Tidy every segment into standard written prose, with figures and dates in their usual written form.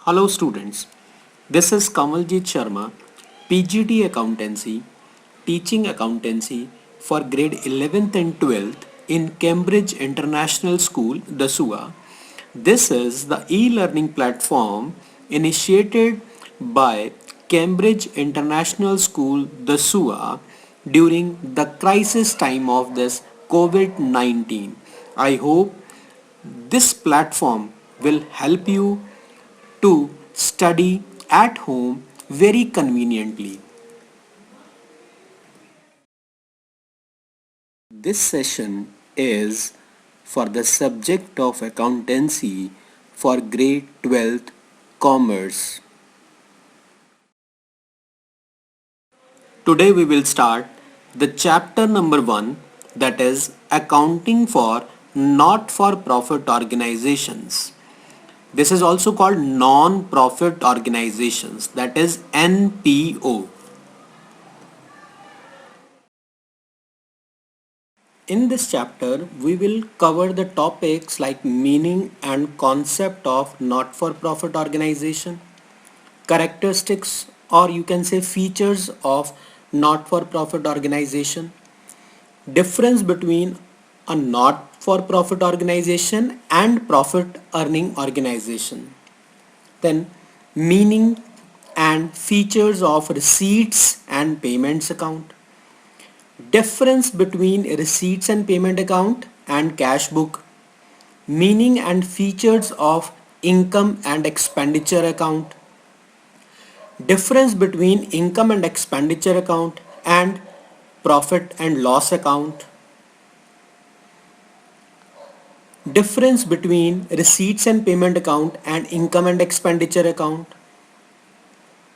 Hello students, this is Kamaljeet Sharma, PGT Accountancy, teaching accountancy for grade 11th and 12th in Cambridge International School, DASUA. This is the e-learning platform initiated by Cambridge International School, DASUA during the crisis time of this COVID-19. I hope this platform will help you to study at home very conveniently. This session is for the subject of accountancy for grade 12th commerce. Today we will start the chapter number 1, that is accounting for not for profit organizations. This is also called non-profit organizations, that is NPO. In this chapter, we will cover the topics like meaning and concept of not-for-profit organization, characteristics or you can say features of not-for-profit organization, difference between a not-for-profit organization and profit-earning organization, then meaning and features of receipts and payments account, difference between receipts and payment account and cash book, meaning and features of income and expenditure account, difference between income and expenditure account and profit and loss account, difference between receipts and payment account and income and expenditure account,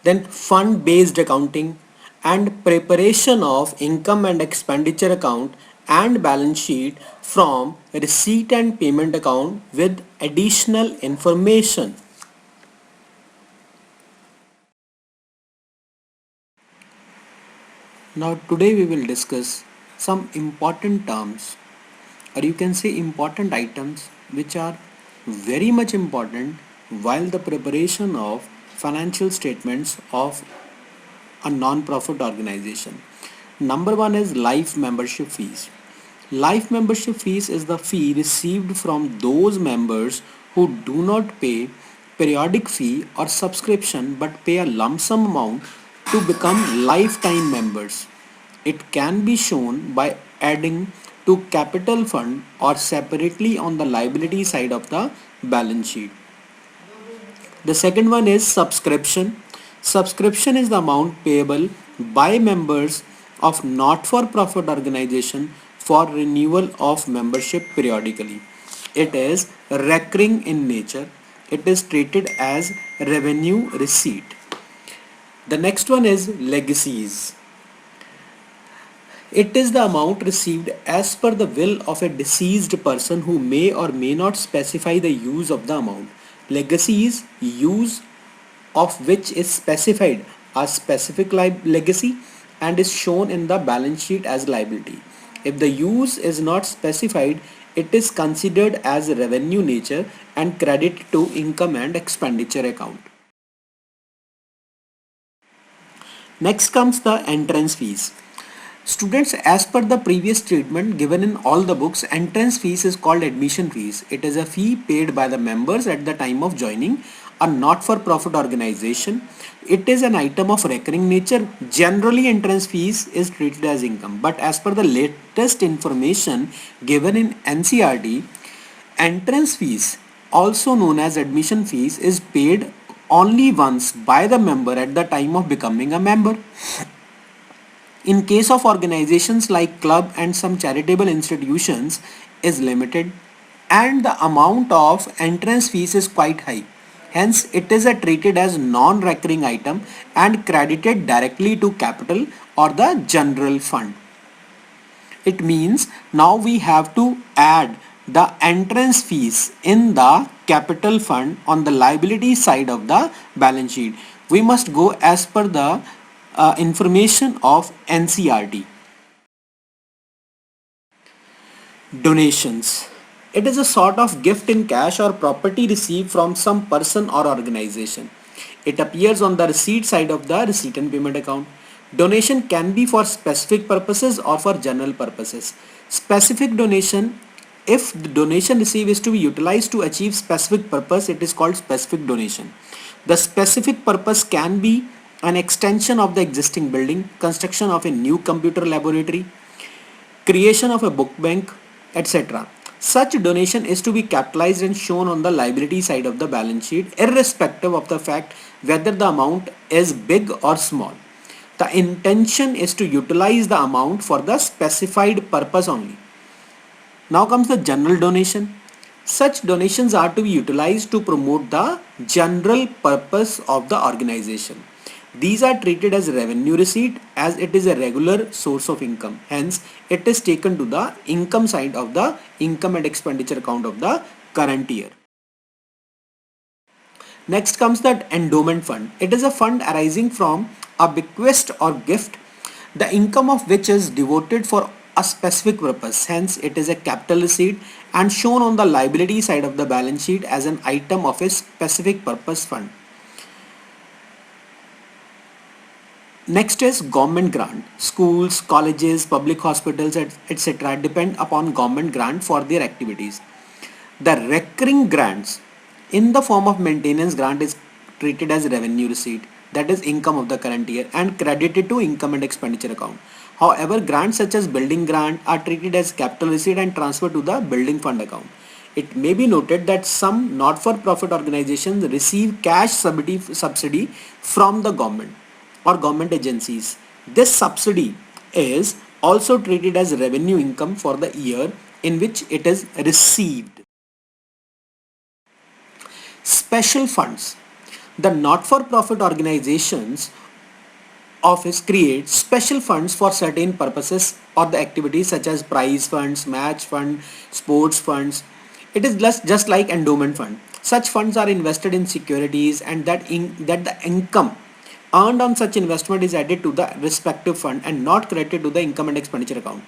then fund based accounting and preparation of income and expenditure account and balance sheet from receipt and payment account with additional information. Now today we will discuss some important terms or you can say important items which are very much important while the preparation of financial statements of a non-profit organization. Number one is life membership fees. Life membership fees is the fee received from those members who do not pay periodic fee or subscription but pay a lump sum amount to become lifetime members. It can be shown by adding to capital fund or separately on the liability side of the balance sheet. The second one is subscription. Subscription is the amount payable by members of not-for-profit organization for renewal of membership periodically. It is recurring in nature. It is treated as revenue receipt. The next one is legacies. It is the amount received as per the will of a deceased person who may or may not specify the use of the amount. Legacies, use of which is specified as specific legacy and is shown in the balance sheet as liability. If the use is not specified, it is considered as revenue nature and credited to income and expenditure account. Next comes the entrance fees. Students, as per the previous treatment given in all the books, entrance fees is called admission fees. It is a fee paid by the members at the time of joining a not-for-profit organization. It is an item of recurring nature. Generally, entrance fees is treated as income. But as per the latest information given in NCERT, entrance fees, also known as admission fees, is paid only once by the member at the time of becoming a member. In case of organizations like club and some charitable institutions is limited and the amount of entrance fees is quite high. Hence, it is treated as non-recurring item and credited directly to capital or the general fund. It means now we have to add the entrance fees in the capital fund on the liability side of the balance sheet. We must go as per the information of NCERT. Donations. It is a sort of gift in cash or property received from some person or organization. It appears on the receipt side of the receipt and payment account. Donation can be for specific purposes or for general purposes. Specific donation, if the donation received is to be utilized to achieve specific purpose, it is called specific donation. The specific purpose can be an extension of the existing building, construction of a new computer laboratory, creation of a book bank, etc. Such donation is to be capitalized and shown on the liability side of the balance sheet, irrespective of the fact whether the amount is big or small. The intention is to utilize the amount for the specified purpose only. Now comes the general donation. Such donations are to be utilized to promote the general purpose of the organization. These are treated as revenue receipt as it is a regular source of income. Hence, it is taken to the income side of the income and expenditure account of the current year. Next comes the endowment fund. It is a fund arising from a bequest or gift, the income of which is devoted for a specific purpose. Hence, it is a capital receipt and shown on the liability side of the balance sheet as an item of a specific purpose fund. Next is government grant. Schools, colleges, public hospitals, etc. depend upon government grant for their activities. The recurring grants in the form of maintenance grant is treated as revenue receipt, that is income of the current year, and credited to income and expenditure account. However, grants such as building grant are treated as capital receipt and transferred to the building fund account. It may be noted that some not-for-profit organizations receive cash subsidy from the government or government agencies. This subsidy is also treated as revenue income for the year in which it is received. Special funds. The not-for-profit organizations office creates special funds for certain purposes or the activities such as prize funds, match fund, sports funds. It is just like endowment fund. Such funds are invested in securities and that the income earned on such investment is added to the respective fund and not credited to the income and expenditure account.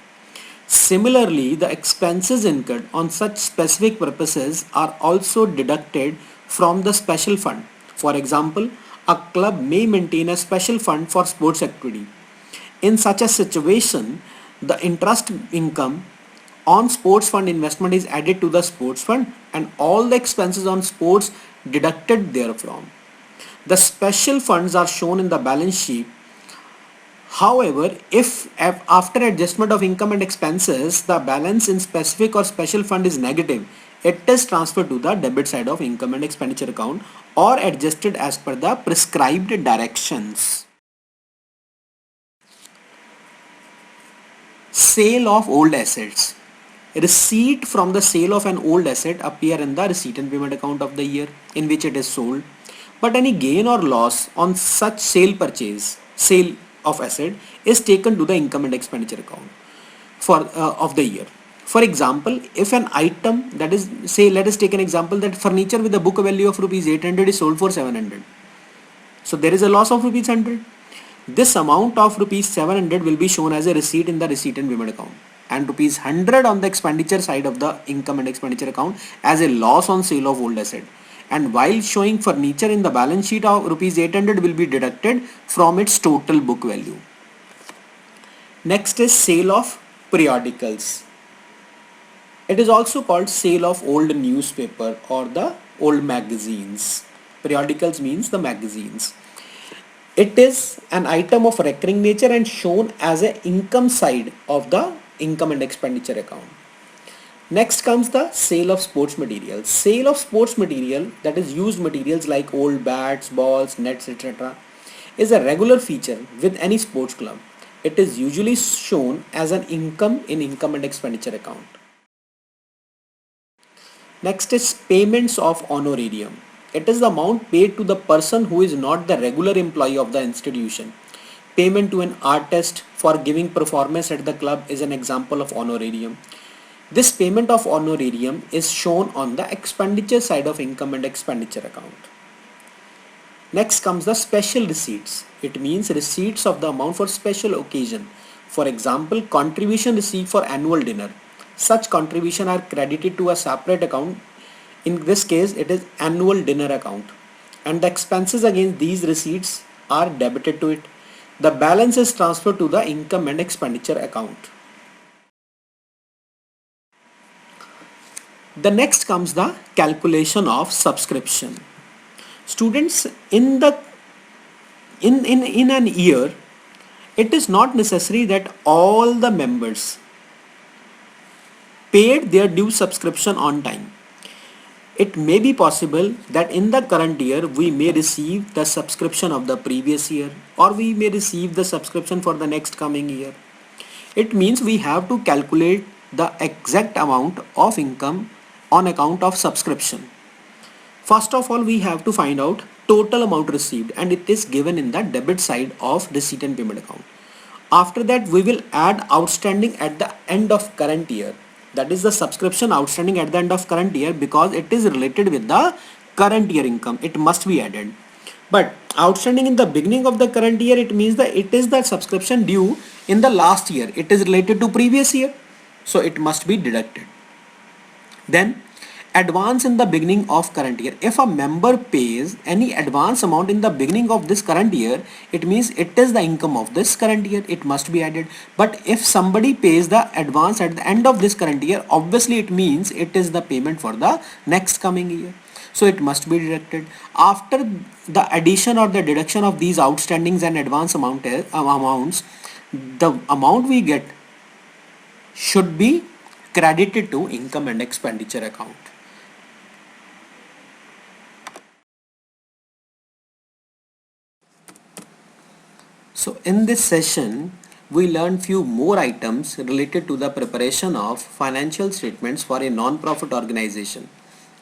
Similarly, the expenses incurred on such specific purposes are also deducted from the special fund. For example, a club may maintain a special fund for sports activity. In such a situation, the interest income on sports fund investment is added to the sports fund and all the expenses on sports deducted therefrom. The special funds are shown in the balance sheet. However, if after adjustment of income and expenses, the balance in specific or special fund is negative, it is transferred to the debit side of income and expenditure account or adjusted as per the prescribed directions. Sale of old assets. Receipt from the sale of an old asset appear in the receipt and payment account of the year in which it is sold. But any gain or loss on such sale of asset is taken to the income and expenditure account of the year. For example, if an item, that is, say, let us take an example that furniture with a book value of rupees 800 is sold for 700. So there is a loss of rupees 100. This amount of rupees 700 will be shown as a receipt in the receipt and payment account and rupees 100 on the expenditure side of the income and expenditure account as a loss on sale of old asset. And while showing furniture in the balance sheet of rupees 800 will be deducted from its total book value. Next is sale of periodicals. It is also called sale of old newspaper or the old magazines. Periodicals means the magazines. It is an item of recurring nature and shown as an income side of the income and expenditure account. Next comes the sale of sports material. Sale of sports material, that is used materials like old bats, balls, nets, etc. is a regular feature with any sports club. It is usually shown as an income in income and expenditure account. Next is payments of honorarium. It is the amount paid to the person who is not the regular employee of the institution. Payment to an artist for giving performance at the club is an example of honorarium. This payment of honorarium is shown on the expenditure side of income and expenditure account. Next comes the special receipts. It means receipts of the amount for special occasion. For example, contribution received for annual dinner, Such contribution are credited to a separate account. In this case, it is annual dinner account, and the expenses against these receipts are debited to it. The balance is transferred to the income and expenditure account. The next comes the calculation of subscription. Students, in an year, it is not necessary that all the members paid their due subscription on time. It may be possible that in the current year we may receive the subscription of the previous year, or we may receive the subscription for the next coming year. It means we have to calculate the exact amount of income on account of subscription. First of all, we have to find out total amount received, and it is given in the debit side of receipt and payment account. After that, we will add outstanding at the end of current year. That is the subscription outstanding at the end of current year, because it is related with the current year income. It must be added. But outstanding in the beginning of the current year, it means that it is the subscription due in the last year. It is related to previous year, so it must be deducted. Then advance in the beginning of current year. If a member pays any advance amount in the beginning of this current year, it means it is the income of this current year. It must be added. But if somebody pays the advance at the end of this current year, obviously it means it is the payment for the next coming year. So it must be deducted. After the addition or the deduction of these outstandings and advance amounts, the amount we get should be credited to income and expenditure account. So in this session, we learned few more items related to the preparation of financial statements for a non-profit organization.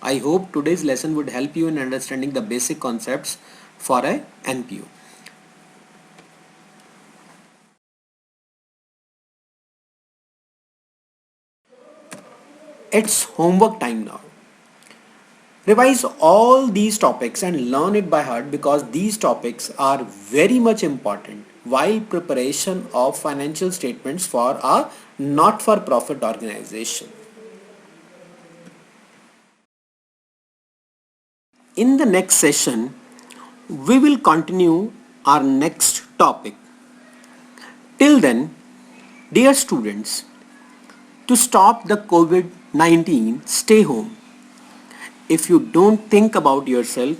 I hope today's lesson would help you in understanding the basic concepts for a NPO. It's homework time now. Revise all these topics and learn it by heart, because these topics are very much important while preparation of financial statements for a not-for-profit organization. In the next session, we will continue our next topic. Till then, dear students, to stop the COVID-19, stay home. If you don't think about yourself,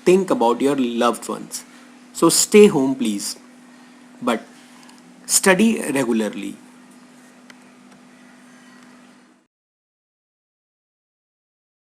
think about your loved ones. So stay home, please, but study regularly.